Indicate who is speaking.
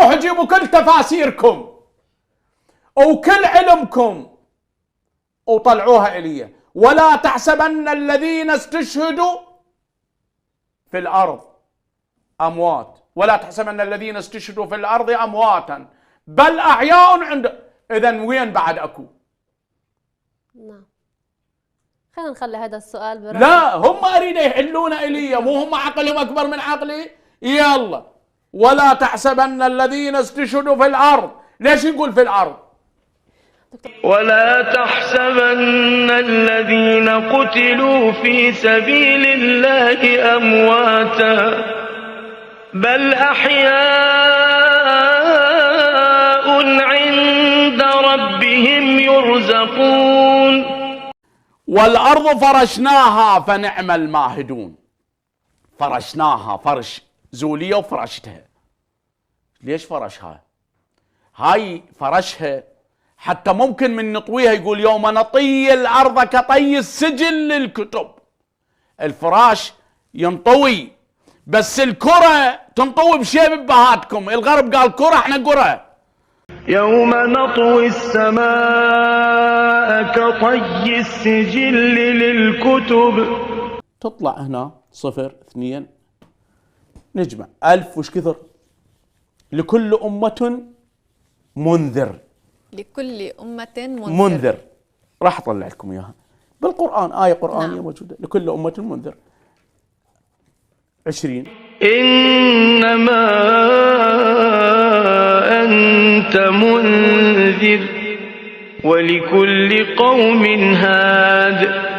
Speaker 1: روحوا جيبوا كل تفاسيركم وكل علمكم وطلعوها إلي. ولا تحسبن الذين استشهدوا في الأرض أموات، ولا تحسبن الذين استشهدوا في الأرض أمواتا بل أحياء عند. إذن وين بعد أكو؟
Speaker 2: نعم. خلينا نخلي هذا السؤال برأيي.
Speaker 1: لا، هم أريد يحلون إلي، مو هم عقلهم أكبر من عقلي. يلا، ولا تحسبن الذين استشهدوا في الأرض. ليش يقول في الأرض؟
Speaker 3: ولا تحسبن الذين قتلوا في سبيل الله أمواتا بل أحياء عند ربهم يرزقون.
Speaker 1: والأرض فرشناها فنعم الماهدون. فرشناها فرش زولية وفرشتها. ليش فرشها؟ هاي فرشها حتى ممكن من نطويها، يقول يوم نطي الأرض كطي السجل للكتب. الفراش ينطوي، بس الكرة تنطوي بشيء ببهاتكم. الغرب قال كرة، احنا قرى.
Speaker 3: يوم نطوي السماء كطي السجل للكتب.
Speaker 1: تطلع هنا 0 2 نجمع 1000 وش كثر؟ لكل أمة منذر.
Speaker 2: لكل أمة
Speaker 1: منذر. راح أطلع لكم إياها بالقرآن، آية قرآنية
Speaker 2: نعم.
Speaker 1: موجودة. لكل أمة منذر. 20
Speaker 3: إنما أنت منذر ولكل قوم هاد.